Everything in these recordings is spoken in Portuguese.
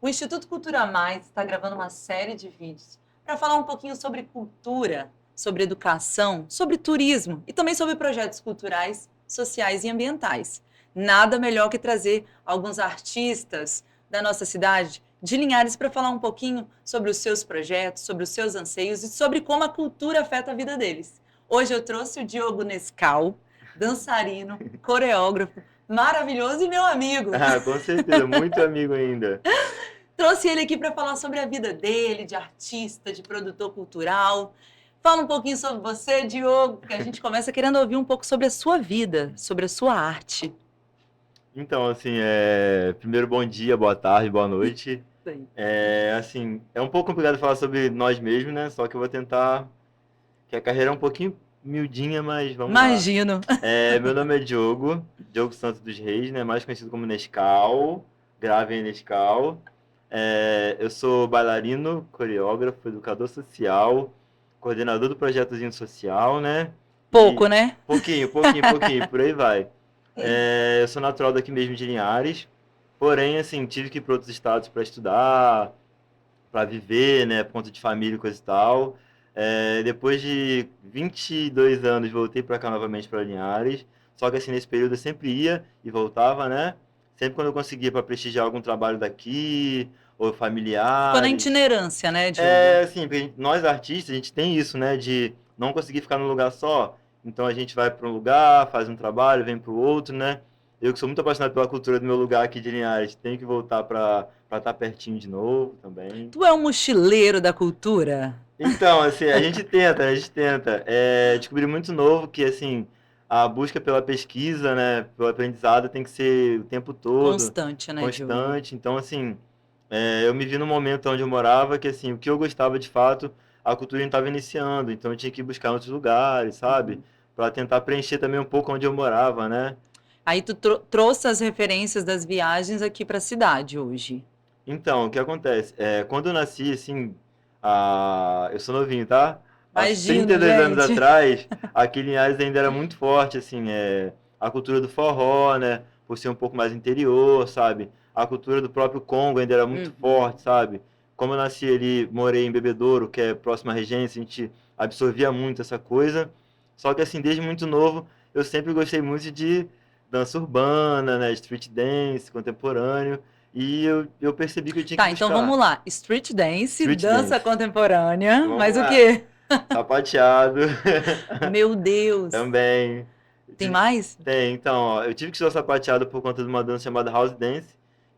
O Instituto Cultura Mais está gravando uma série de vídeos para falar um pouquinho sobre cultura, sobre educação, sobre turismo e também sobre projetos culturais, sociais e ambientais. Nada melhor que trazer alguns artistas da nossa cidade, de Linhares, para falar um pouquinho sobre os seus projetos, sobre os seus anseios e sobre como a cultura afeta a vida deles. Hoje eu trouxe o Diogo Nescau, dançarino, coreógrafo, maravilhoso e meu amigo. Ah, com certeza, muito amigo ainda. Trouxe ele aqui para falar sobre a vida dele, de artista, de produtor cultural. Fala um pouquinho sobre você, Diogo, porque a gente começa querendo ouvir um pouco sobre a sua vida, sobre a sua arte. Então, assim, primeiro bom dia, boa tarde, boa noite. Sim. Assim, é um pouco complicado falar sobre nós mesmos, né? Só que eu vou tentar, que a carreira é um pouquinho miudinha, mas vamos lá. Imagino. Meu nome é Diogo, Diogo Santos dos Reis, né? Mais conhecido como Nescau, grave em Nescau. Eu sou bailarino, coreógrafo, educador social, coordenador do projetozinho social, né? E Pouco, né? pouquinho, por aí vai. Eu sou natural daqui mesmo de Linhares, porém, assim, tive que ir para outros estados para estudar, para viver, né, por conta de família e coisa e tal. Depois de 22 anos, voltei para cá novamente para Linhares, só que assim, nesse período eu sempre ia e voltava, né? Sempre quando eu conseguia para prestigiar algum trabalho daqui, ou Ficou na familiares. itinerância, né, Diogo? Assim, porque nós artistas, a gente tem isso, né, de não conseguir ficar num lugar só. Então a gente vai para um lugar, faz um trabalho, vem para o outro, né? Eu que sou muito apaixonado pela cultura do meu lugar aqui de Linhares, tenho que voltar para estar pertinho de novo também. Tu é um mochileiro da cultura? Então, assim, a gente tenta descobrir muito novo que, assim, a busca pela pesquisa, né, pelo aprendizado tem que ser o tempo todo, Constante, né, Diogo? constante. Então, assim, eu me vi num momento onde eu morava que, assim, o que eu gostava de fato, a cultura estava iniciando, então eu tinha que buscar em outros lugares, sabe? Uhum. Para tentar preencher também um pouco onde eu morava, né? Aí tu trouxe as referências das viagens aqui para a cidade hoje. Então, o que acontece? Quando eu nasci, assim, eu sou novinho, tá? Há Imagino, 32 anos gente. atrás, aqui em Linhares ainda era muito forte, assim, a cultura do forró, né? Por ser um pouco mais interior, sabe? A cultura do próprio Congo ainda era muito Uhum. forte, sabe? Como eu nasci ali, morei em Bebedouro, que é próximo à Regência, a gente absorvia muito essa coisa. Só que, assim, desde muito novo, eu sempre gostei muito de dança urbana, né? Street dance, contemporâneo. E eu percebi que eu tinha que Tá, então buscar vamos lá. Street dance, street dança dance. contemporânea, Vamos mas o lá. quê? Sapateado. Meu Deus. Também. Eu Tem tive- mais? Tem, então, ó, eu tive que estudar sapateado por conta de uma dança chamada House Dance,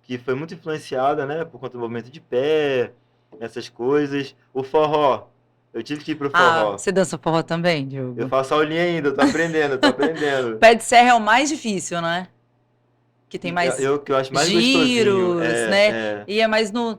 que foi muito influenciada, né, por conta do movimento de pé, essas coisas. O forró, eu tive que ir pro Ah, forró. você dança forró também, Eu Diogo? faço aulinha ainda, eu tô aprendendo, eu tô O aprendendo. pé de serra é o mais difícil, né? Que tem mais Que eu acho mais gostosinho giros, né? E é mais no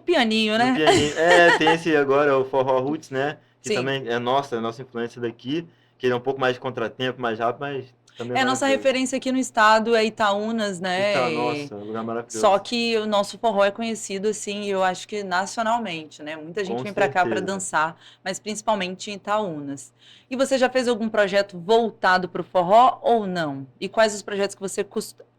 pianinho, no né? pianinho. Tem esse agora, o forró roots, né? Que Sim. também é nossa influência daqui, que ele é um pouco mais de contratempo, mais rápido, mas também é É, a nossa maravilhoso. referência aqui no estado é Itaúnas, né? Então, nossa, lugar Só maravilhoso. que o nosso forró é conhecido, assim, eu acho que nacionalmente, né? Muita gente Com vem para cá para certeza. dançar, mas principalmente em Itaúnas. E você já fez algum projeto voltado para o forró ou não? E quais os projetos que você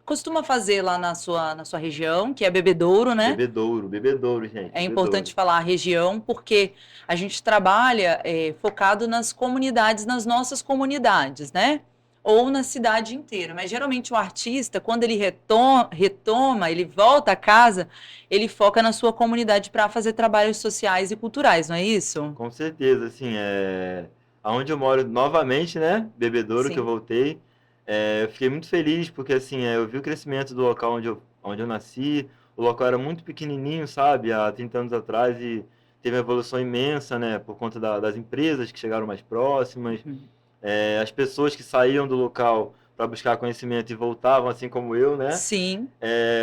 costuma fazer lá na sua região, que é Bebedouro, né? Bebedouro, gente, É bebedouro. importante falar a região, porque a gente trabalha focado nas comunidades, nas nossas comunidades, né? Ou na cidade inteira. Mas geralmente o artista, quando ele retoma, ele volta a casa, ele foca na sua comunidade para fazer trabalhos sociais e culturais, não é isso? Com certeza, assim, aonde eu moro novamente, né? Bebedouro, que eu Sim. voltei. Eu fiquei muito feliz porque, assim, eu vi o crescimento do local onde eu nasci. O local era muito pequenininho, sabe? Há 30 anos atrás e teve uma evolução imensa, né? Por conta das empresas que chegaram mais próximas. Uhum. As pessoas que saíam do local para buscar conhecimento e voltavam, assim como eu, né? Sim.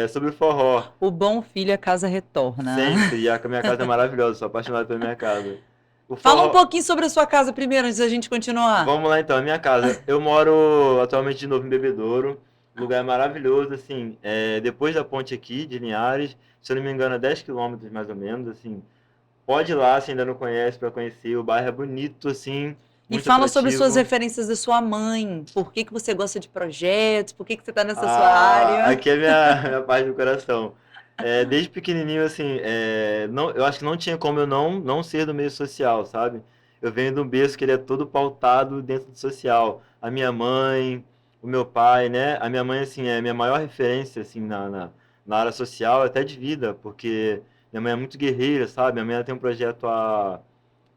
Sobre o forró. O bom filho a casa retorna. Sempre. E a minha casa é maravilhosa, sou apaixonado pela minha casa. O Fala um forró. pouquinho sobre a sua casa primeiro, antes da gente continuar. Vamos lá então, a minha casa. Eu moro atualmente de novo em Bebedouro. O lugar é maravilhoso, assim. Depois da ponte aqui, de Linhares, se eu não me engano, é 10 quilômetros mais ou menos, assim. Pode ir lá se ainda não conhece, para conhecer. O bairro é bonito, assim, E muito fala sobre suas atrativo. referências da sua mãe. Por que que você gosta de projetos? Por que que você está nessa sua área? Aqui é minha paz do coração. Desde pequenininho, assim, não, eu acho que não tinha como eu não ser do meio social, sabe? Eu venho de um berço que ele é todo pautado dentro do social. A minha mãe, o meu pai, né? A minha mãe, assim, é a minha maior referência, assim, na área social, até de vida, porque minha mãe é muito guerreira, sabe? Minha mãe ela tem um projeto há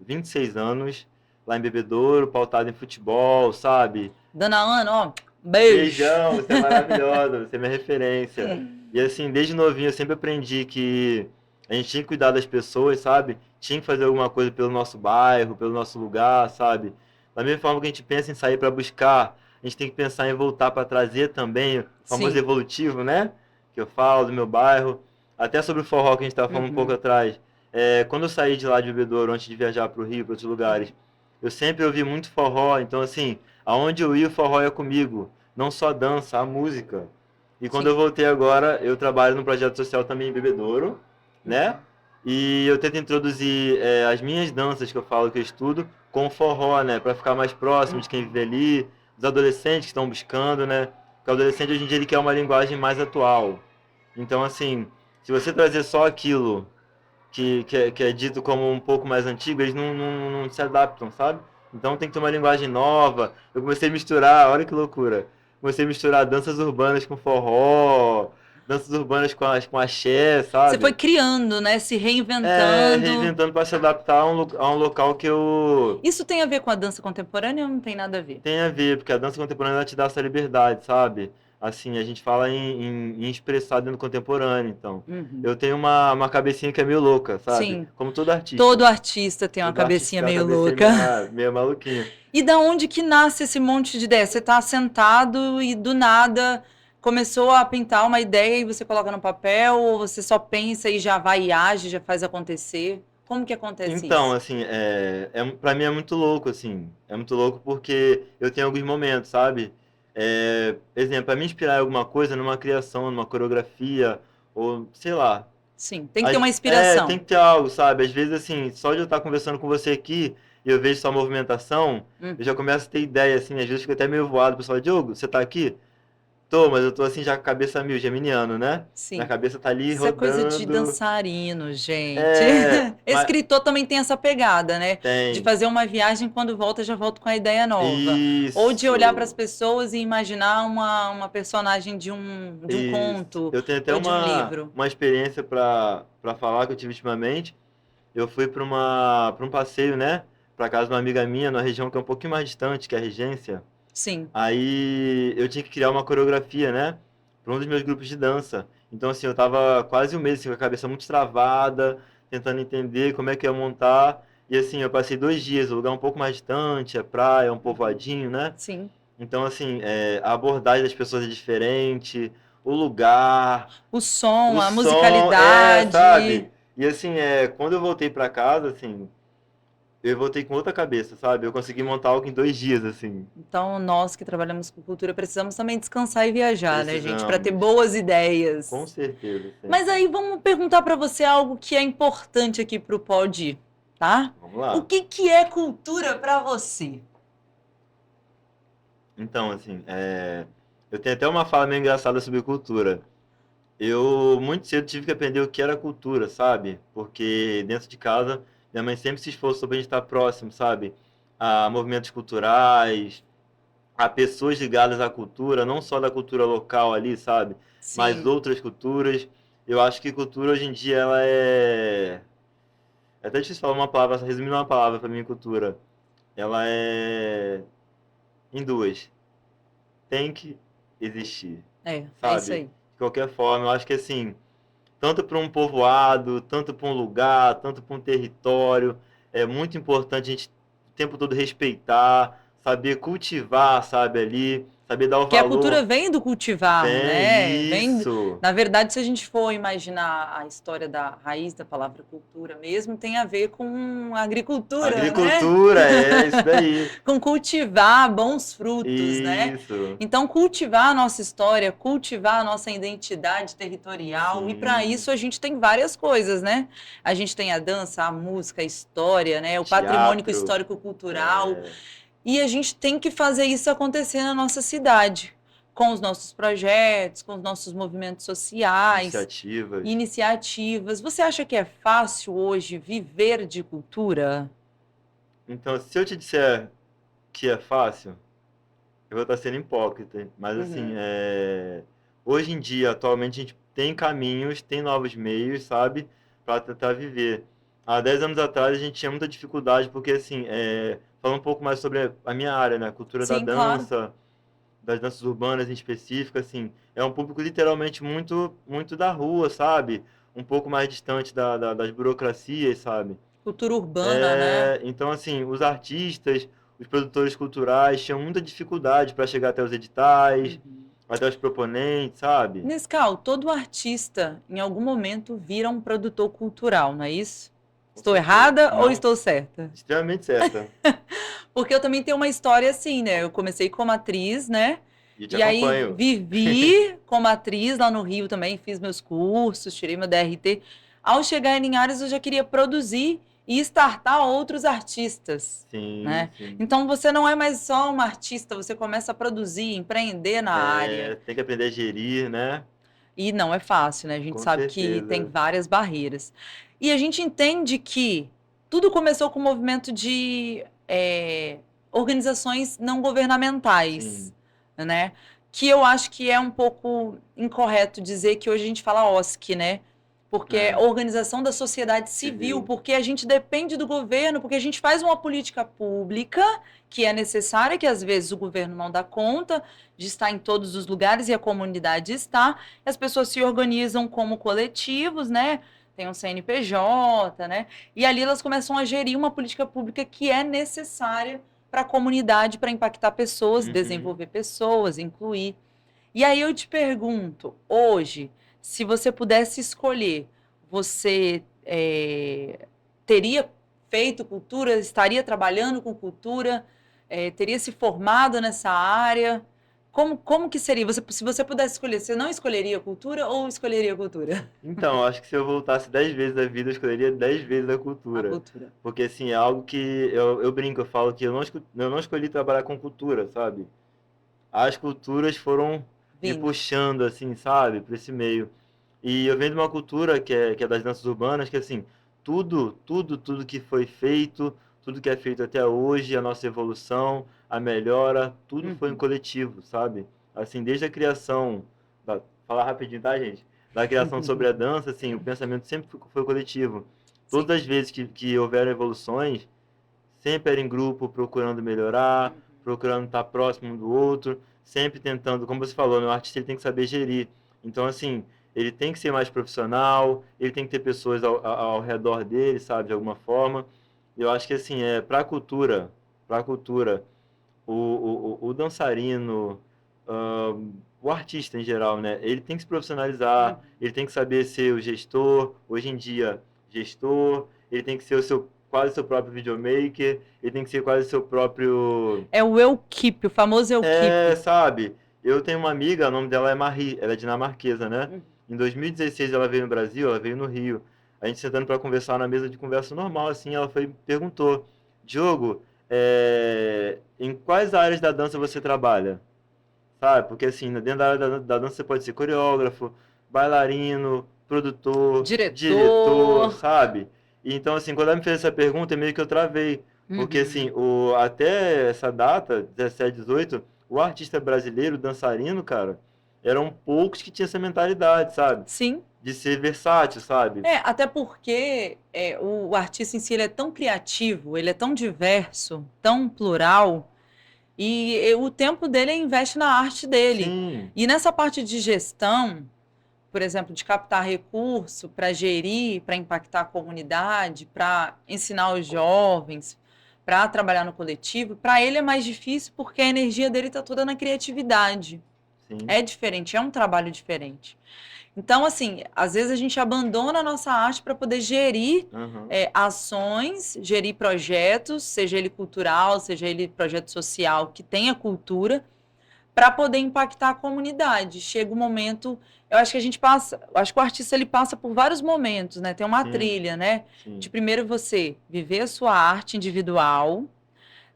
26 anos, lá em Bebedouro, pautado em futebol, sabe? Dona Ana, ó, beijo. Beijão, você é maravilhosa, você é minha referência. E assim, desde novinho eu sempre aprendi que a gente tinha que cuidar das pessoas, sabe? Tinha que fazer alguma coisa pelo nosso bairro, pelo nosso lugar, sabe? Da mesma forma que a gente pensa em sair para buscar, a gente tem que pensar em voltar para trazer também, o famoso Sim. evolutivo, né? Que eu falo do meu bairro. Até sobre o forró que a gente estava falando um pouco Uhum. atrás. Quando eu saí de lá de Bebedouro, antes de viajar para o Rio, para outros lugares, eu sempre ouvi muito forró, então assim, aonde eu ia, o forró ia comigo. Não só a dança, a música. E quando eu Sim. voltei agora, eu trabalho num projeto social também em Bebedouro, né? Uhum. E eu tento introduzir as minhas danças que eu falo que eu estudo com o forró, né? Para ficar mais próximo de quem Uhum. vive ali, dos adolescentes que estão buscando, né? Porque o adolescente hoje em dia ele quer uma linguagem mais atual. Então, assim, se você trazer só aquilo que é dito como um pouco mais antigo, eles não se adaptam, sabe? Então tem que ter uma linguagem nova. Eu comecei a misturar, olha que loucura. Comecei a misturar danças urbanas com forró, danças urbanas com axé, Você foi sabe? criando, né? Se reinventando. Reinventando para se adaptar a um local que eu Isso tem a ver com a dança contemporânea ou não tem nada a ver? tem a ver, porque a dança contemporânea ela te dá essa liberdade, sabe? Assim, a gente fala em expressar dentro do contemporâneo, então. Uhum. Eu tenho uma cabecinha que é meio louca, sabe? Sim. Como todo Todo artista. artista tem uma Todo artista cabecinha tem uma meio cabecinha louca. meio maluquinha. E da onde que nasce esse monte de ideia? Você está sentado e do nada começou a pintar uma ideia e você coloca no papel, ou você só pensa e já vai e age, já faz acontecer? Como que acontece Então, isso? assim, pra mim é muito louco, assim. É muito louco porque eu tenho alguns momentos, sabe? Exemplo, pra me inspirar em alguma coisa, numa criação, numa coreografia, ou sei lá. Sim, tem que ter uma Tem inspiração. que ter algo, sabe? Às vezes, assim, só de eu estar conversando com você aqui e eu vejo sua movimentação, eu já Uhum. começo a ter ideia, assim. Às vezes fico até meio voado. O pessoal, Diogo, você tá aqui? Tô, mas eu tô assim já com a cabeça mil, geminiano, né? Minha Sim. cabeça tá ali Isso é coisa de rodando. dançarino, gente. Mas Escritor também tem essa pegada, né? De tem. fazer uma viagem, quando volta, já volta com a ideia nova. Ou de olhar para as Isso. pessoas e imaginar uma personagem de um Isso. conto Eu tenho até ou de um uma, livro. uma experiência para falar que eu tive ultimamente. Eu fui para um passeio, né? Para casa de uma amiga minha, numa região que é um pouquinho mais distante, que é a Regência. Sim. Aí eu tinha que criar uma coreografia, né? Para um dos meus grupos de dança. Então, assim, eu tava quase um mês assim, com a cabeça muito travada, tentando entender como é que eu ia montar. E assim, eu passei 2 dias, o lugar um pouco mais distante, a praia, um Uhum. povoadinho, né? Sim. Então, assim, a abordagem das pessoas é diferente, o lugar, O som, o a som, musicalidade. sabe? E assim, quando eu voltei pra casa, assim, eu voltei com outra cabeça, sabe? Eu consegui montar algo em 2 dias, assim. Então, nós que trabalhamos com cultura precisamos também descansar e viajar, né, gente? Para ter Precisamos, boas com ideias. certeza, Mas sempre. aí vamos perguntar para você algo que é importante aqui para o Pod, tá? Vamos O lá. que que é cultura para você? Então, assim, eu tenho até uma fala meio engraçada sobre cultura. Eu muito cedo tive que aprender o que era cultura, sabe? Porque dentro de casa, minha mãe sempre se esforçou pra gente estar próximo, sabe? A movimentos culturais, a pessoas ligadas à cultura, não só da cultura local ali, sabe? Mas Sim, outras culturas. Eu acho que cultura hoje em dia ela é até difícil falar uma palavra, resumindo uma palavra pra mim, cultura. Ela é em duas. Tem que existir, é isso sabe? aí. De qualquer forma, eu acho que assim, tanto para um povoado, tanto para um lugar, tanto para um território. É muito importante a gente o tempo todo respeitar, saber cultivar, sabe, ali, saber dar o Que a cultura valor. vem do cultivar, Vem né? isso. Na verdade, se a gente for imaginar a história da raiz da palavra cultura mesmo, tem a ver com agricultura, né? Agricultura, é isso daí. Com cultivar bons frutos, né? Isso. Então, cultivar a nossa história, cultivar a nossa identidade territorial, e para Sim. isso a gente tem várias coisas, né? A gente tem a dança, a música, a história, né? O patrimônio Teatro. histórico-cultural, É, e a gente tem que fazer isso acontecer na nossa cidade. com os nossos projetos, com os nossos movimentos sociais, Iniciativas. iniciativas. Você acha que é fácil hoje viver de cultura? Então, se eu te disser que é fácil, eu vou estar sendo hipócrita. Mas, assim, Uhum. hoje em dia, atualmente, a gente tem caminhos, tem novos meios, sabe? Para tentar viver. Há 10 anos atrás, a gente tinha muita dificuldade, porque, assim, falando um pouco mais sobre a minha área, né? A cultura da Sim, claro. dança, das danças urbanas em específico, assim, é um público literalmente muito, muito da rua, sabe? Um pouco mais distante das burocracias, sabe? Cultura urbana, né? Então, assim, os artistas, os produtores culturais tinham muita dificuldade para chegar até os editais, Uhum. até os proponentes, sabe? Nescau, todo artista, em algum momento, vira um produtor cultural, não é isso? Com Estou certeza. errada ou Não, estou certa? extremamente certa. Porque eu também tenho uma história assim, né? Eu comecei como atriz, né? E te E aí acompanho. vivi como atriz lá no Rio também, fiz meus cursos, tirei meu DRT. Ao chegar em Linhares, eu já queria produzir e startar outros artistas, Sim, né? sim. Então você não é mais só uma artista, você começa a produzir, empreender na área. Tem que aprender a gerir, né? E não é fácil, né? A gente Com sabe que tem certeza. várias barreiras. E a gente entende que tudo começou com o movimento de organizações não governamentais, Sim. né? Que eu acho que é um pouco incorreto dizer que hoje a gente fala OSC, né? Porque é É, Organização da Sociedade Civil, civil. porque a gente depende do governo, porque a gente faz uma política pública que é necessária, que às vezes o governo não dá conta de estar em todos os lugares e a comunidade está, e as pessoas se organizam como coletivos, né? Tem um CNPJ, né? E ali elas começam a gerir uma política pública que é necessária para a comunidade, para impactar pessoas, Uhum. desenvolver pessoas, incluir. E aí eu te pergunto, hoje, se você pudesse escolher, você teria feito cultura, estaria trabalhando com cultura, teria se formado nessa área? Como que seria? Se você pudesse escolher, você não escolheria cultura ou escolheria cultura? Então, acho que se eu voltasse 10 vezes a vida, eu escolheria 10 vezes a A cultura. cultura. Porque, assim, é algo que eu brinco, eu falo que eu não escolhi trabalhar com cultura, sabe? As culturas foram me Vindo. puxando, assim, sabe, para esse meio. E eu venho de uma cultura que é das danças urbanas, que, assim, tudo que foi feito, tudo que é feito até hoje, a nossa evolução, a melhora, tudo foi em Uhum. coletivo, sabe? Assim, desde a criação, falar rapidinho, tá, gente? Da criação sobre a dança, assim, o pensamento sempre foi coletivo. Sim. Todas as vezes que houveram evoluções, sempre era em grupo, procurando melhorar, Uhum. procurando estar próximo um do outro, sempre tentando, como você falou, né, o artista ele tem que saber gerir. Então, assim, ele tem que ser mais profissional, ele tem que ter pessoas ao redor dele, sabe, de alguma forma. Eu acho que, assim, para a cultura, o dançarino, o artista em geral, né? Ele tem que se Uhum. profissionalizar, ele tem que saber ser o gestor, hoje em dia, gestor, ele tem que ser quase seu próprio videomaker, ele tem que ser quase seu próprio. É o eu keep, o famoso eu keep. Sabe? Eu tenho uma amiga, o nome dela é Marie, ela é dinamarquesa, né? Uhum. Em 2016 ela veio no Brasil, ela veio no Rio. A gente sentando para conversar na mesa de conversa normal, assim, ela perguntou, Diogo, em quais áreas da dança você trabalha? Sabe? Porque assim, dentro da área da dança você pode ser coreógrafo, bailarino, produtor, diretor, Diretor. sabe? E então, assim, quando ela me fez essa pergunta, meio que eu travei. Porque, assim, Uhum. até essa data, 17, 18, o artista brasileiro, o dançarino, cara, eram poucos que tinham essa mentalidade, sabe? Sim. De ser versátil, sabe? Até porque o artista em si ele é tão criativo, ele é tão diverso, tão plural, e o tempo dele investe na arte dele. Sim, E nessa parte de gestão, por exemplo, de captar recurso para gerir, para impactar a comunidade, para ensinar os jovens, para trabalhar no coletivo, para ele é mais difícil porque a energia dele está toda na criatividade. sim. É diferente, é um trabalho diferente. Então, assim, às vezes a gente abandona a nossa arte para poder gerir Aham. ações, gerir projetos, seja ele cultural, seja ele projeto social que tenha cultura, para poder impactar a comunidade. Chega um momento, eu acho que a gente passa, eu acho que o artista ele passa por vários momentos, né? Tem uma Sim, trilha, né? De sim. primeiro você viver a sua arte individual,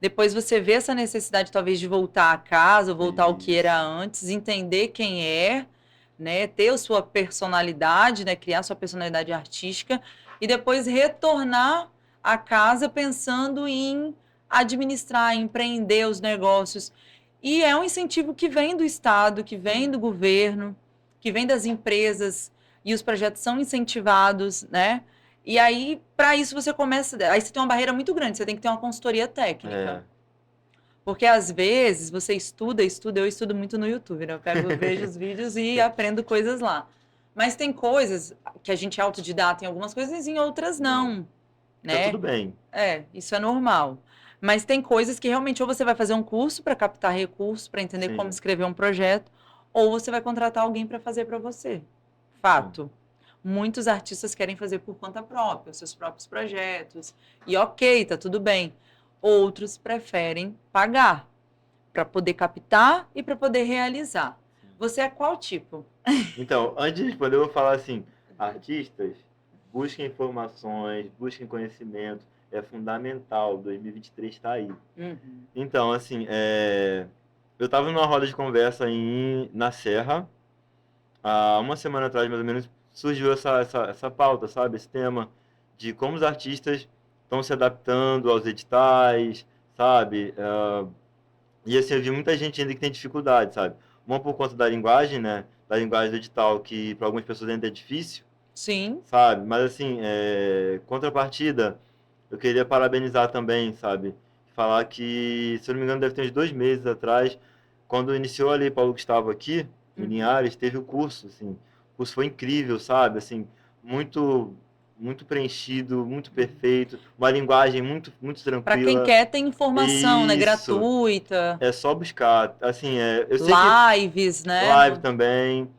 Depois você vê essa necessidade, talvez, de voltar a casa, ou voltar ao que Isso. era antes, entender quem é, né? Ter a sua personalidade, né? Criar sua personalidade artística, e depois retornar à casa pensando em administrar, empreender os negócios. E é um incentivo que vem do Estado, que vem do governo, que vem das empresas, e os projetos são incentivados, né? E aí, para isso, você começa. Aí você tem uma barreira muito grande, você tem que ter uma consultoria técnica. É. Porque às vezes você estuda, eu estudo muito no YouTube, né? Vejo os vídeos e aprendo coisas lá. Mas tem coisas que a gente é autodidata em algumas coisas e em outras não, Tá né? tudo bem. Isso é normal. Mas tem coisas que realmente ou você vai fazer um curso para captar recursos, para entender como Sim, escrever um projeto, ou você vai contratar alguém para fazer para você. sim. Fato. Muitos artistas querem fazer por conta própria, os seus próprios projetos. E ok, tá tudo bem. Outros preferem pagar para poder captar e para poder realizar. Você é qual tipo? Então, antes de responder, eu vou falar assim: artistas, busquem informações, busquem conhecimento, é fundamental. 2023 está aí. Uhum. Então, assim, eu estava numa roda de conversa na Serra, há uma semana atrás, mais ou menos, surgiu essa pauta, sabe? Esse tema de como os artistas estão se adaptando aos editais, sabe? E assim, eu vi muita gente ainda que tem dificuldade, sabe? Uma por conta da linguagem, né? Da linguagem do edital, que para algumas pessoas ainda é difícil, Sim. sabe? Mas assim, contrapartida, eu queria parabenizar também, sabe? Falar que, se eu não me engano, deve ter uns 2 meses atrás, quando iniciou ali Paulo Gustavo aqui, em Uhum. Linhares, teve o curso, assim. O curso foi incrível, sabe? Assim, muito, muito preenchido, muito perfeito, uma linguagem muito, muito Para quem tranquila. quer, tem informação, né? Isso, Gratuita, é só buscar. Assim, eu sei que lives, né? live também.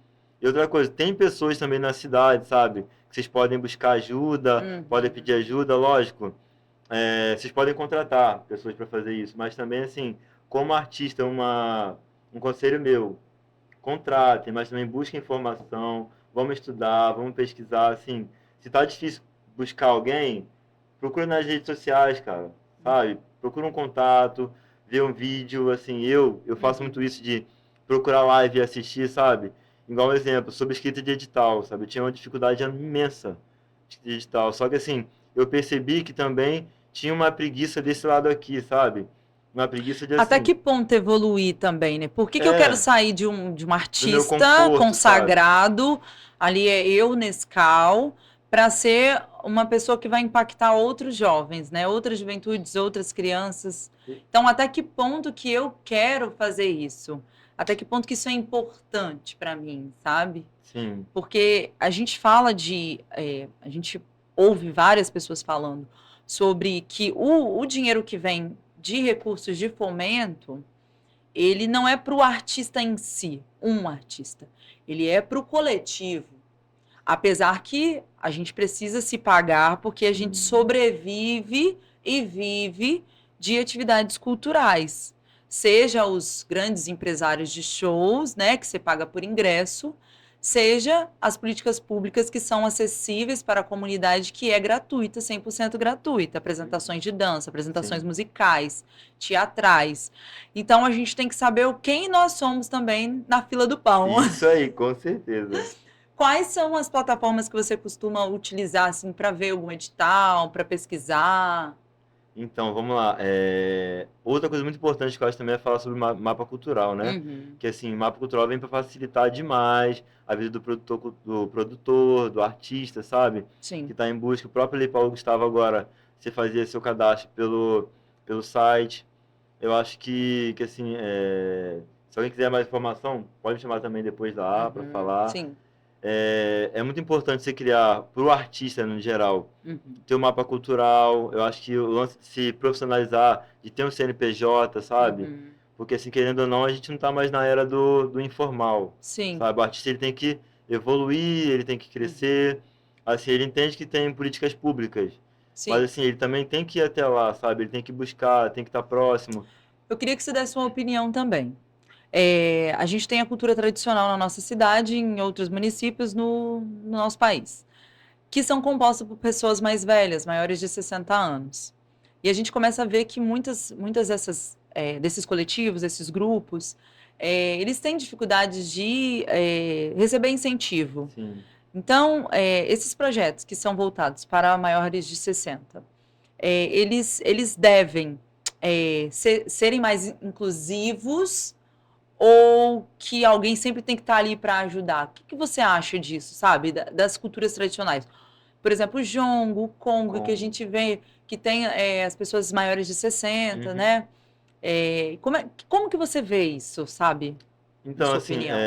E outra coisa, tem pessoas também na cidade, sabe? Que vocês podem buscar ajuda, podem Uhum. pedir ajuda, lógico. Vocês podem contratar pessoas para fazer isso, mas também, assim, como artista, um conselho meu, contratem, mas também busquem informação, vamos estudar, vamos pesquisar, assim, se tá difícil buscar alguém, procura nas redes sociais, cara, sabe? Procura um contato, vê um vídeo, assim, eu faço muito Uhum. isso de procurar live e assistir, sabe? Igual um exemplo, sobre escrita de edital, sabe? Eu tinha uma dificuldade imensa de edital, só que assim, eu percebi que também tinha uma preguiça desse lado aqui, sabe? Uma preguiça de Até assim, que ponto evoluir também, né? Por que que eu quero é, sair de um do meu artista conforto, sabe? consagrado, ali é eu, Nescau, para ser uma pessoa que vai impactar outros jovens, né? Outras juventudes, outras crianças. Então, até que ponto que eu quero fazer isso? Até que ponto que isso é importante para mim, sabe? Sim, Porque a gente fala a gente ouve várias pessoas falando sobre que o dinheiro que vem de recursos de fomento, ele não é para o artista em si, um artista, ele é para o coletivo. Apesar que a gente precisa se pagar porque a gente sim, sobrevive e vive de atividades culturais. Seja os grandes empresários de shows, né, que você paga por ingresso, seja as políticas públicas que são acessíveis para a comunidade, que é gratuita, 100% gratuita, apresentações de dança, apresentações sim. musicais, teatrais. Então a gente tem que saber quem nós somos também na fila do pão. Isso aí, com certeza. Quais são as plataformas que você costuma utilizar assim para ver algum edital, para pesquisar? Então, vamos lá. Outra coisa muito importante que eu acho também é falar sobre mapa cultural, né? Uhum. Que assim, mapa cultural vem para facilitar demais a vida do artista, sabe? Que Sim. está em busca. O próprio Lei Paulo Gustavo agora, você fazia seu cadastro pelo site. Eu acho que assim, se alguém quiser mais informação, pode me chamar também depois lá para Uhum. falar. Sim. É muito importante você criar, para o artista no geral, Uhum. ter um mapa cultural. Eu acho que o lance de se profissionalizar, de ter um CNPJ, sabe? Uhum. Porque, assim, querendo ou não, a gente não está mais na era do informal, Sim. sabe? O artista ele tem que evoluir, ele tem que Uhum. crescer. Assim, ele entende que tem políticas públicas, mas, Sim. assim, ele também tem que ir até lá, sabe? Ele tem que buscar, tem que estar próximo. Eu queria que você desse uma opinião também. A gente tem a cultura tradicional na nossa cidade e em outros municípios no nosso país, que são compostos por pessoas mais velhas, maiores de 60 anos. E a gente começa a ver que muitas desses coletivos, esses grupos, eles têm dificuldades de receber incentivo. Sim. Então, esses projetos que são voltados para maiores de 60, eles devem serem mais inclusivos ou que alguém sempre tem que estar ali para ajudar? O que você acha disso, sabe? Das culturas tradicionais. Por exemplo, o jongo, o congo, que a gente vê que tem as pessoas maiores de 60, Uhum. né? Como que você vê isso, sabe? Na Então, sua assim, opinião.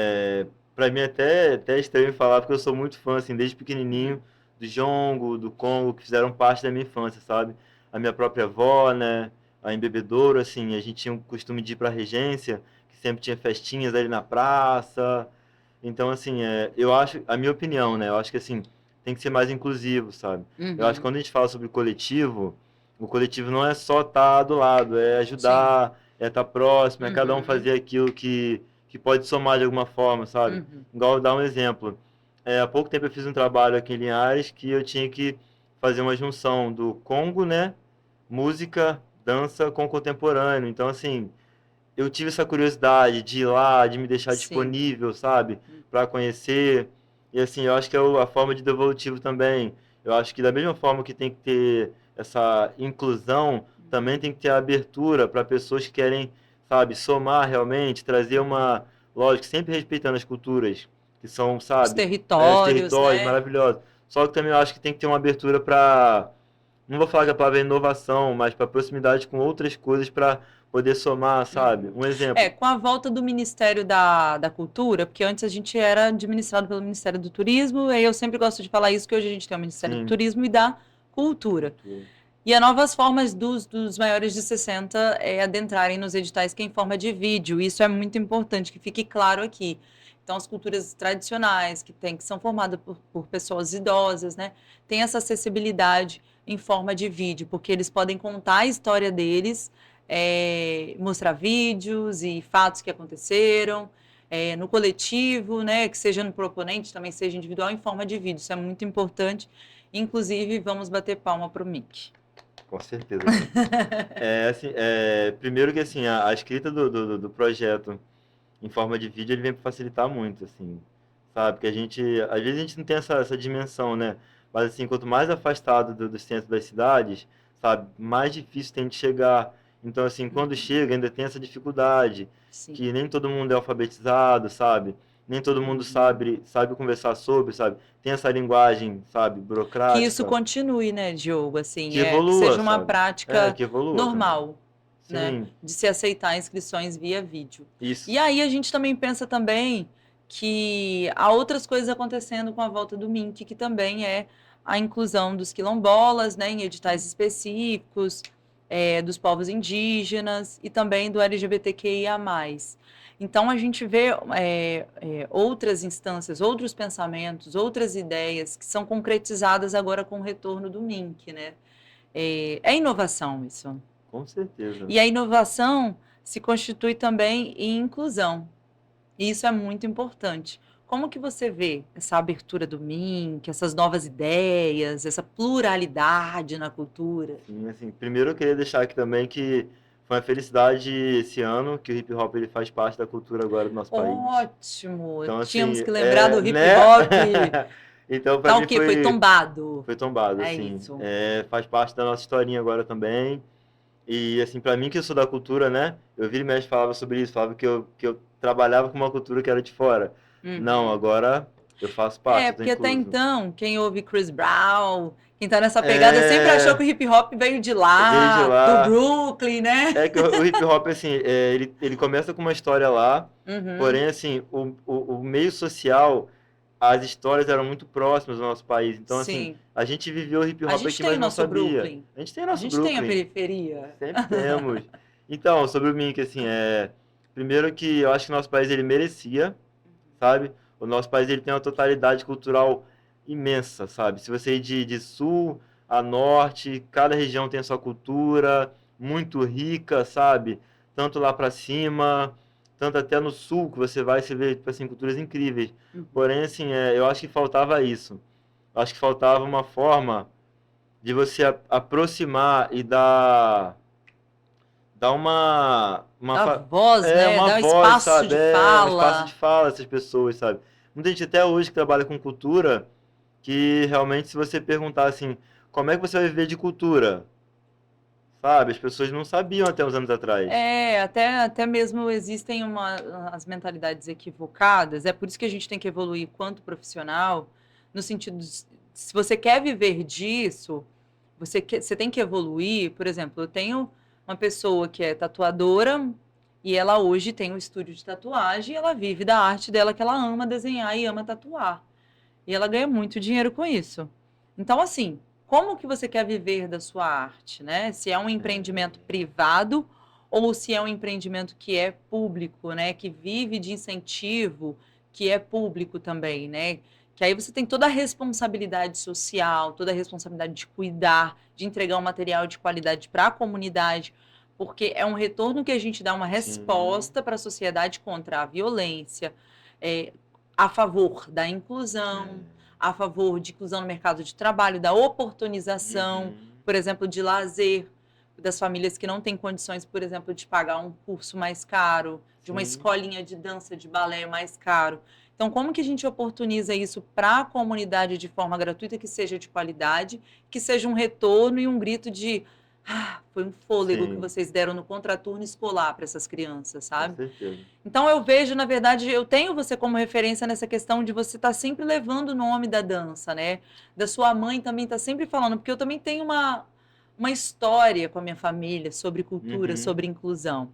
pra mim até estranho falar, porque eu sou muito fã, assim, desde pequenininho, do jongo, do congo, que fizeram parte da minha infância, sabe? A minha própria avó, né? A em Bebedouro, assim, a gente tinha o costume de ir pra Regência, que sempre tinha festinhas ali na praça. Então, assim, eu acho, a minha opinião, né? Eu acho que, assim, tem que ser mais inclusivo, sabe? Eu acho que Uhum. quando a gente fala sobre o coletivo não é só estar do lado, é Sim. ajudar, é estar próximo, é cada um Uhum. fazer aquilo que pode somar de alguma forma, sabe? Uhum. Igual dar um exemplo. Há pouco tempo eu fiz um trabalho aqui em Linhares que eu tinha que fazer uma junção do Congo, né? Música, dança com contemporâneo. Então, assim, eu tive essa curiosidade de ir lá, de me deixar Sim. disponível, sabe? Para conhecer. E assim, eu acho que é a forma de devolutivo também. Eu acho que da mesma forma que tem que ter essa inclusão, também tem que ter a abertura para pessoas que querem, sabe, somar realmente, trazer uma, lógico, sempre respeitando as culturas, que são, Os sabe, os territórios, territórios né? maravilhosos. Só que também eu acho que tem que ter uma abertura para, não vou falar que a palavra é inovação, mas para proximidade com outras coisas para poder somar, sabe? Uhum. Um exemplo. Com a volta do Ministério da Cultura, porque antes a gente era administrado pelo Ministério do Turismo, e eu sempre gosto de falar isso, que hoje a gente tem o Ministério do Sim, Turismo e da Cultura. cultura. E há novas formas dos maiores de 60 adentrarem nos editais que é em forma de vídeo. Isso é muito importante, que fique claro aqui. Então, as culturas tradicionais, que são formadas por pessoas idosas, né, têm essa acessibilidade em forma de vídeo, porque eles podem contar a história deles, mostrar vídeos e fatos que aconteceram, no coletivo, né, que seja no proponente, também seja individual, em forma de vídeo. Isso é muito importante. Inclusive, vamos bater palma para o Mick. Com certeza, cara. Assim, primeiro que assim, a escrita do projeto em forma de vídeo, ele vem para facilitar muito, assim, sabe? Porque às vezes a gente não tem essa dimensão, né? Mas assim, quanto mais afastado do centro das cidades, sabe? Mais difícil tem de chegar. Então, assim, quando chega, ainda tem essa dificuldade, Sim. que nem todo mundo é alfabetizado, sabe? Nem todo mundo sabe conversar sobre, sabe? Tem essa linguagem, sabe? Que isso Burocrática, continue, né, Diogo? que Assim, que evolua, seja uma sabe? prática Que evolua também. normal, né, Sim, de se aceitar inscrições via vídeo. isso. E aí a gente também pensa também que há outras coisas acontecendo com a volta do MINC, que também é a inclusão dos quilombolas, né, em editais específicos, dos povos indígenas e também do LGBTQIA+. Então a gente vê outras instâncias, outros pensamentos, outras ideias que são concretizadas agora com o retorno do MINC, né? É inovação isso. Com certeza. E a inovação se constitui também em inclusão. E isso é muito importante. Como que você vê essa abertura do MINC, essas novas ideias, essa pluralidade na cultura? Sim, assim, primeiro eu queria deixar aqui também que foi uma felicidade esse ano que o hip hop ele faz parte da cultura agora do nosso país. Ótimo! Então, Tínhamos assim, que lembrar do hip né? hop. Então, para Tá o mim quê? Foi tombado. foi tombado, É assim. isso. Faz parte da nossa historinha agora também. E, assim, para mim que eu sou da cultura, né? Eu vira e mexe falava sobre isso, falava que eu trabalhava com uma cultura que era de fora. Não, Uhum. agora eu faço parte, eu tô Porque até incluso. então, quem ouve Chris Brown, quem tá nessa pegada, sempre achou É, que o hip hop veio de veio de lá, do lá. Brooklyn, né? É que o hip hop, assim, ele começa com uma história lá, Uhum. porém, assim, o meio social, as histórias eram muito próximas do nosso país. Então, assim, Sim. a gente viveu o hip A hop gente aqui, tem mas o não nosso sabia. Brooklyn. A gente tem A nosso gente tem a Brooklyn, periferia. sempre temos. Então, sobre o Mink, assim, primeiro que eu acho que o nosso país, ele merecia, sabe? O nosso país, ele tem uma totalidade cultural imensa, sabe? Se você ir de sul a norte, cada região tem a sua cultura muito rica, sabe? Tanto lá para cima, tanto até no sul que você vai, você vê, tipo assim, culturas incríveis. Uhum. Porém, assim, eu acho que faltava isso. Eu acho que faltava uma forma de você aproximar e dar Dá voz, né? uma Dá voz, espaço sabe? de É um espaço de fala. fala essas pessoas, sabe? Muita gente até hoje que trabalha com cultura, que realmente se você perguntar assim, como é que você vai viver de cultura? Sabe? As pessoas não sabiam até uns anos atrás. Até mesmo existem as mentalidades equivocadas. É por isso que a gente tem que evoluir quanto profissional, no sentido de, se você quer viver disso, você tem que evoluir. Por exemplo, eu tenho uma pessoa que é tatuadora e ela hoje tem um estúdio de tatuagem e ela vive da arte dela, que ela ama desenhar e ama tatuar. E ela ganha muito dinheiro com isso. Então, assim, como que você quer viver da sua arte, né? Se é um empreendimento privado ou se é um empreendimento que é público, né? Que vive de incentivo, que é público também, né? Que aí você tem toda a responsabilidade social, toda a responsabilidade de cuidar, de entregar um material de qualidade para a comunidade, porque é um retorno que a gente dá uma Sim. resposta para a sociedade contra a violência, é, a favor da inclusão, É. a favor de inclusão no mercado de trabalho, da oportunização, Uhum. por exemplo, de lazer, das famílias que não têm condições, por exemplo, de pagar um curso mais caro, de uma Sim. escolinha de dança, de balé mais caro. Então, como que a gente oportuniza isso para a comunidade de forma gratuita, que seja de qualidade, que seja um retorno e um grito de foi um fôlego que Sim, vocês deram no contraturno escolar para essas crianças, com sabe? certeza. Então eu vejo, na verdade, eu tenho você como referência nessa questão de você estar sempre levando o nome da dança, né? Da sua mãe também estar sempre falando, porque eu também tenho uma história com a minha família sobre cultura, Uhum. sobre inclusão.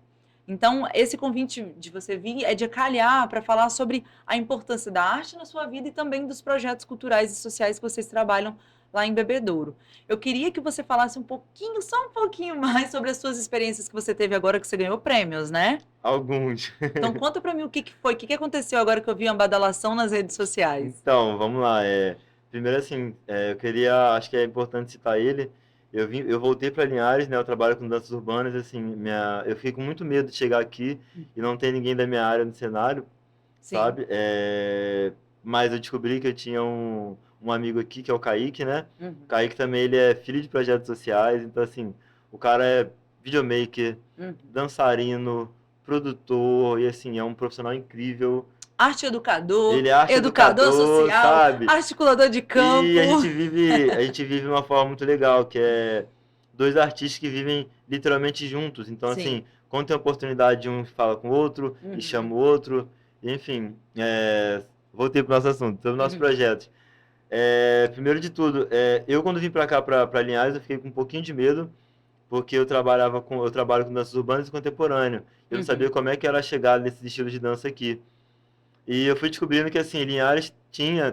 Então, esse convite de você vir é de calhar para falar sobre a importância da arte na sua vida e também dos projetos culturais e sociais que vocês trabalham lá em Bebedouro. Eu queria que você falasse um pouquinho, só um pouquinho mais sobre as suas experiências que você teve agora que você ganhou prêmios, né? Alguns. Então conta pra mim o que que foi, o que que aconteceu agora que eu vi uma badalação nas redes sociais. Então, vamos lá. Primeiro, assim, eu queria, acho que é importante citar ele. Eu voltei para Linhares, né? Eu trabalho com danças urbanas, assim, eu fiquei com muito medo de chegar aqui e não ter ninguém da minha área no cenário, Sim. sabe? Mas eu descobri que eu tinha um amigo aqui, que é o Kaique, né? O Uhum, Kaique também, ele é filho de projetos sociais, então, assim, o cara é videomaker, uhum. dançarino, produtor, e, assim, é um profissional incrível. Arte educador, Ele é arte educador educador, social, sabe? articulador de E campo. a gente vive uma forma muito legal, que é dois artistas que vivem literalmente juntos. Então, Sim. assim, quando tem oportunidade, um fala com o outro e Uhum, chama o outro. Enfim, voltei para o nosso assunto, sobre nossos uhum, projetos. Primeiro de tudo, eu quando vim para cá, para Linhares, eu fiquei com um pouquinho de medo, porque eu trabalho com danças urbanas e contemporâneo. Eu não uhum. sabia como é que era a chegada desses estilos de dança aqui. E eu fui descobrindo que, assim, Linhares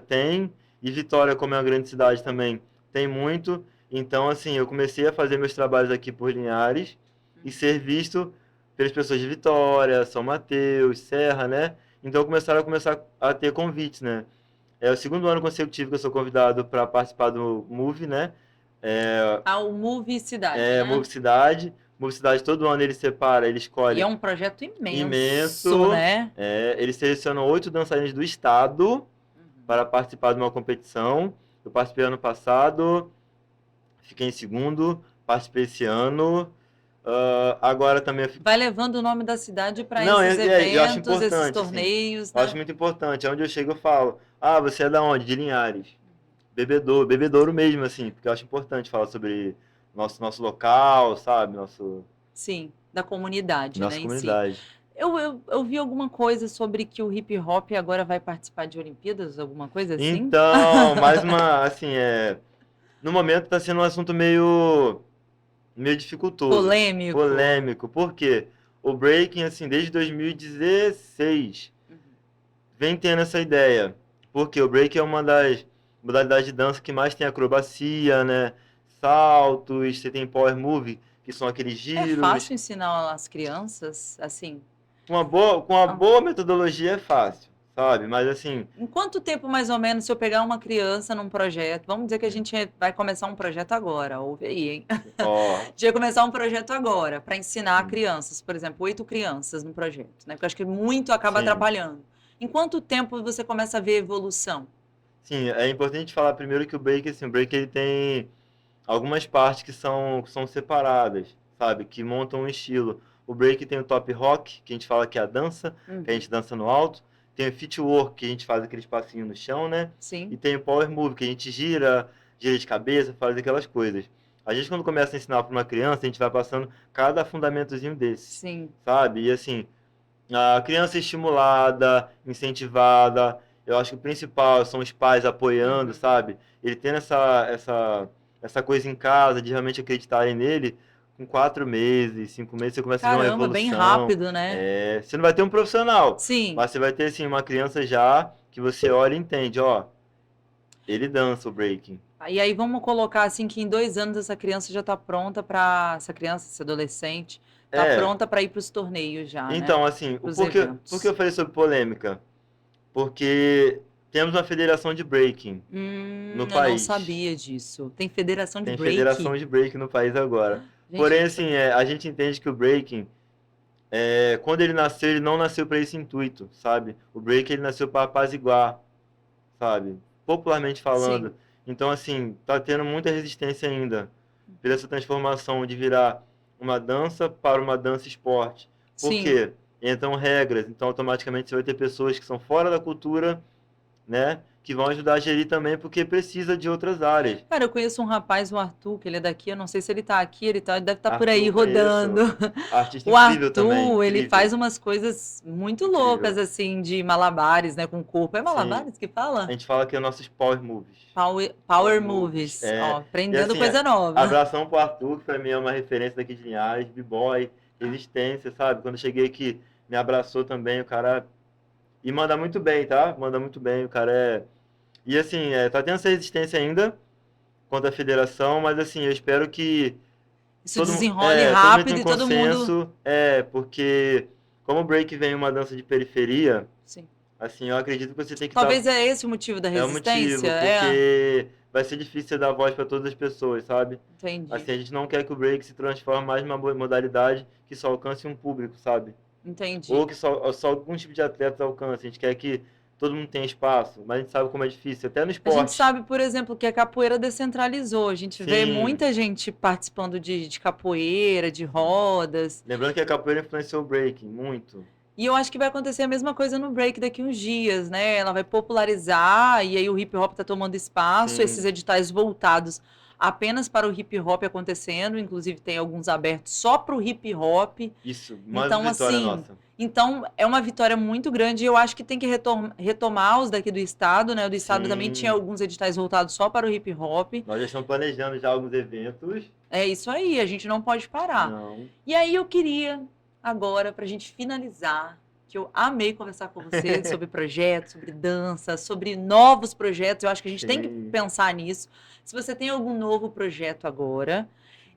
tem, e Vitória, como é uma grande cidade também, tem muito. Então, assim, eu comecei a fazer meus trabalhos aqui por Linhares e ser visto pelas pessoas de Vitória, São Mateus, Serra, né? Então, começar a ter convites, né? É o segundo ano consecutivo que eu sou convidado para participar do Move, né? É, Ao Move Cidade, né? Move Cidade. Move Cidade, todo ano ele separa, ele E é escolhe um projeto imenso, imenso. né? Eles selecionam 8 dançarinos do estado Uhum. para participar de uma competição. Eu participei ano passado, fiquei em segundo, participei esse ano. Agora também eu fico. Vai levando o nome da cidade para Não, esses eu acho eventos, esses importante, assim. torneios, Eu acho né? muito importante. Onde eu chego, eu falo: Ah, você é da onde? De Linhares. Bebedouro, bebedouro mesmo, assim, porque eu acho importante falar sobre nosso local, sabe? Sim, da comunidade, né, Nossa em si. comunidade. Eu vi alguma coisa sobre que o hip hop agora vai participar de Olimpíadas, alguma coisa assim? Então, mais uma, assim, no momento está sendo um assunto meio dificultoso, Polêmico. polêmico. Por quê? O breaking, assim, desde 2016, Uhum. vem tendo essa ideia. Porque o breaking é uma das modalidades de dança que mais tem acrobacia, né? Saltos, você tem power move, que são aqueles É giros. fácil ensinar as crianças, assim? Com uma Ah, boa metodologia é fácil, sabe? Mas assim, em quanto tempo, mais ou menos, se eu pegar uma criança num projeto, vamos dizer que a gente vai começar um projeto agora, ouve aí, hein? ó, A gente vai começar um projeto agora, para ensinar sim, crianças, por exemplo, 8 crianças no projeto, né? Porque eu acho que muito acaba sim. atrapalhando. Em quanto tempo você começa a ver evolução? Sim, é importante falar primeiro que o break, assim, o break ele tem algumas partes que são separadas, sabe? Que montam um estilo. O break tem o top rock, que a gente fala que é a dança, que a gente dança no alto. Tem o footwork, que a gente faz aquele espacinho no chão, né? Sim, E tem o power move, que a gente gira de cabeça, faz aquelas coisas. A gente, quando começa a ensinar para uma criança, a gente vai passando cada fundamentozinho desse, sim. sabe? E assim, a criança estimulada, incentivada, eu acho que o principal são os pais apoiando, sabe? Ele tendo essa coisa em casa, de realmente acreditarem nele, com 4 meses, 5 meses, você começa a ver uma Caramba, bem evolução. rápido, né? Você não vai ter um profissional, Sim. mas você vai ter, assim, uma criança já que você olha e entende, ó, ele dança o breaking. E aí vamos colocar assim que em 2 anos essa criança já está pronta para essa criança, esse adolescente, está É, pronta para ir para os torneios já, né? então, assim, Para os por que eu eventos. falei sobre polêmica? Porque temos uma federação de breaking no Eu não país. sabia disso. Tem federação de Tem federação break. de breaking no país agora. Gente, eu Porém, não assim, sabia. a gente entende que o breaking, quando ele nasceu, ele não nasceu para esse intuito, sabe? O breaking ele nasceu para apaziguar, sabe? Popularmente Sim, falando. Então, assim, tá tendo muita resistência ainda pela essa transformação de virar uma dança para uma dança esporte. Por sim. quê? Entram regras, então automaticamente você vai ter pessoas que são fora da cultura, né? Que vão ajudar a gerir também, porque precisa de outras áreas. Cara, eu conheço um rapaz, o Arthur, que ele é daqui, eu não sei se ele tá aqui, ele deve estar por aí Arthur, rodando. conheço. Artista O incrível também, Arthur, ele incrível, faz umas coisas muito loucas, incrível. assim, de malabares, né, com o corpo. É Sim, malabares que a fala? gente fala que é nossos power moves. Power Power moves. Movies, ó, E aprendendo assim, coisa nova. abração pro Arthur, que pra mim é uma referência daqui de Linhares, b-boy, resistência, sabe? Quando eu cheguei aqui, me abraçou também, o cara. E manda muito bem, tá? Manda muito bem, o cara é. E assim, tá tendo essa resistência ainda contra a federação, mas assim, eu espero que Isso todo, desenrole todo mundo tenha rápido um e todo mundo. consenso, porque como o break vem uma dança de periferia, Sim. assim, eu acredito que você tem que dar. Talvez é esse o motivo da É o resistência? motivo, É, porque vai ser difícil você dar voz para todas as pessoas, sabe? entendi, Assim, a gente não quer que o break se transforme mais numa modalidade que só alcance um público, sabe? Ou entendi. que só algum tipo de atletas alcance. A gente quer que todo mundo tenha espaço, mas a gente sabe como é difícil, até no A gente esporte. sabe, por exemplo, que a capoeira descentralizou. A gente vê Sim, muita gente participando de capoeira, de rodas. lembrando que a capoeira influenciou o breaking muito. E eu acho que vai acontecer a mesma coisa no break daqui uns dias, né? Ela vai popularizar e aí o hip hop tá tomando espaço, esses Sim, editais voltados apenas para o hip hop acontecendo, inclusive tem alguns abertos só para o hip hop. isso, uma Então, vitória assim, nossa. então é uma vitória muito grande e eu acho que tem que retomar os daqui do estado, né? O do estado também tinha Sim, alguns editais voltados só para o hip hop. nós já estamos planejando já alguns eventos. É isso aí, a gente não pode parar. Não. E aí eu queria, agora, para a gente finalizar, que eu amei conversar com você sobre projetos, sobre dança, sobre novos projetos. Eu acho que a gente tem que Sim, pensar nisso. Se você tem algum novo projeto agora,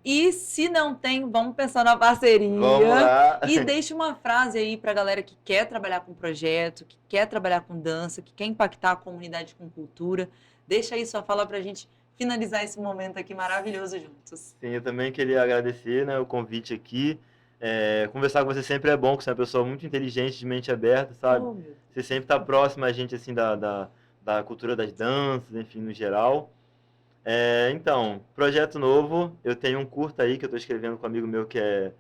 e se não tem, vamos pensar na vamos parceria. lá. E deixe uma frase aí para a galera que quer trabalhar com projeto, que quer trabalhar com dança, que quer impactar a comunidade com cultura. Deixa aí sua fala para a gente finalizar esse momento aqui maravilhoso juntos. Sim, eu também queria agradecer, né, o convite aqui. Conversar com você sempre é bom, porque você é uma pessoa muito inteligente, de mente aberta, sabe? Oh, meu Você Deus. sempre está próximo a gente, assim, da cultura das danças, enfim, no geral. Então, projeto novo, eu tenho um curta aí que eu estou escrevendo com um amigo meu que é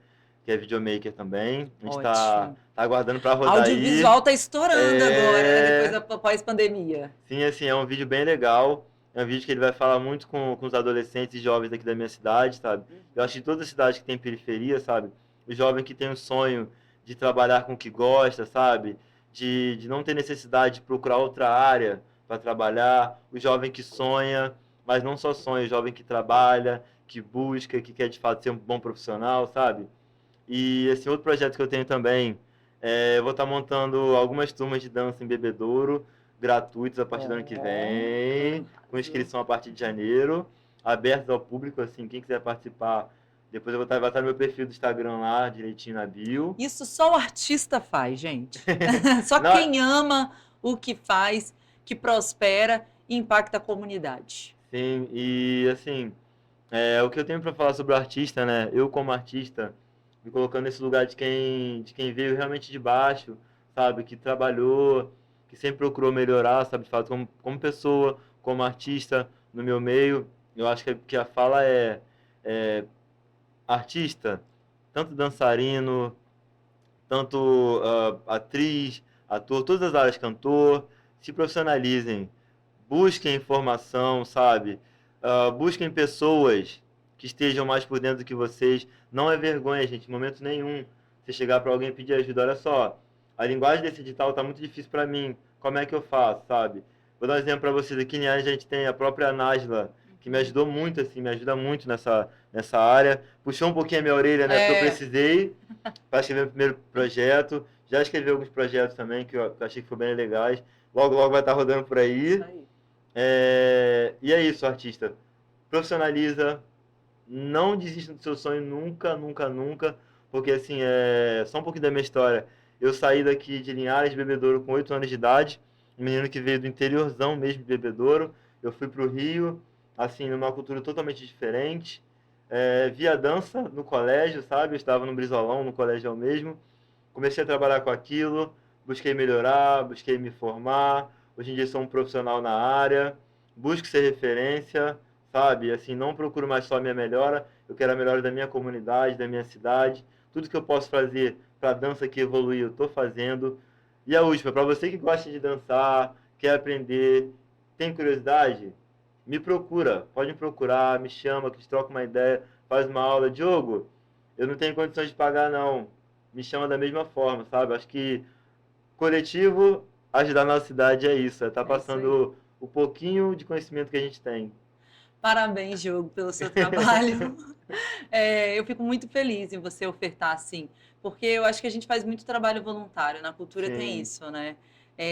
videomaker também. A gente está Ótimo. tá aguardando para rodar aí. Audiovisual tá estourando agora, né? Depois da pós-pandemia. Sim, assim, é um vídeo bem legal. É um vídeo que ele vai falar muito com os adolescentes e jovens aqui da minha cidade, sabe? Eu acho que toda cidade que tem periferia, sabe? O jovem que tem o sonho de trabalhar com o que gosta, sabe? De não ter necessidade de procurar outra área para trabalhar. O jovem que sonha, mas não só sonha, o jovem que trabalha, que busca, que quer de fato ser um bom profissional, sabe? E esse outro projeto que eu tenho também, eu vou estar montando algumas turmas de dança em Bebedouro, gratuitos a partir do ano que Ó, vem, com inscrição a partir de janeiro, abertos ao público, assim, quem quiser participar, depois eu vai estar no meu perfil do Instagram lá, direitinho na bio. isso só o artista faz, gente. Só Não, quem ama o que faz, que prospera e impacta a comunidade. sim, e assim, o que eu tenho para falar sobre o artista, né? Eu como artista, me colocando nesse lugar de quem veio realmente de baixo, sabe? Que trabalhou, que sempre procurou melhorar, sabe? De fato, como pessoa, como artista no meu meio. eu acho que a fala é artista, tanto dançarino, tanto atriz, ator, todas as áreas, cantor, se profissionalizem, busquem informação, sabe? Busquem pessoas que estejam mais por dentro do que vocês. Não é vergonha, gente, em momento nenhum. Você chegar para alguém e pedir ajuda, olha só, a linguagem desse edital tá muito difícil para mim. Como é que eu faço, sabe? Vou dar um exemplo para vocês. Aqui em Linhares a gente tem a própria Nájila, que me ajudou muito, assim, me ajuda muito nessa área. Puxou um pouquinho a minha orelha, né? Porque eu precisei para escrever o primeiro projeto. Já escrevi alguns projetos também que eu achei que foram bem legais. Logo, logo vai estar rodando por aí. Isso aí. E é isso, artista. Profissionaliza. Não desista do seu sonho nunca, nunca, nunca. Porque, assim, só um pouquinho da minha história. Eu saí daqui de Linhares, de Bebedouro, com 8 anos de idade. Um menino que veio do interiorzão mesmo de Bebedouro. Eu fui para o Rio, assim, numa cultura totalmente diferente. Vi a dança no colégio, sabe? Eu estava no Brizolão, no colégio mesmo. Comecei a trabalhar com aquilo, busquei melhorar, busquei me formar. Hoje em dia sou um profissional na área, busco ser referência, sabe? Assim, não procuro mais só a minha melhora, eu quero a melhora da minha comunidade, da minha cidade. Tudo que eu posso fazer para a dança que evoluir, eu estou fazendo. E a última, para você que gosta de dançar, quer aprender, tem curiosidade, me procura, pode me procurar, me chama, que a gente troca uma ideia, faz uma aula. Diogo, eu não tenho condições de pagar, não. Me chama da mesma forma, sabe? Acho que coletivo, ajudar a nossa cidade é isso, tá passando o pouquinho de conhecimento que a gente tem. Parabéns, Diogo, pelo seu trabalho. Eu fico muito feliz em você ofertar assim, porque eu acho que a gente faz muito trabalho voluntário, na cultura tem Sim, isso, né?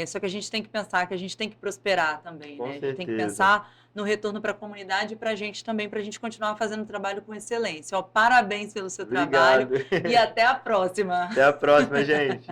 Só que a gente tem que pensar que a gente tem que prosperar também, com né? A gente tem que certeza. pensar no retorno para a comunidade e para a gente também, para a gente continuar fazendo trabalho com excelência. Ó, parabéns pelo seu trabalho Obrigado. e até a próxima. Até a próxima, gente.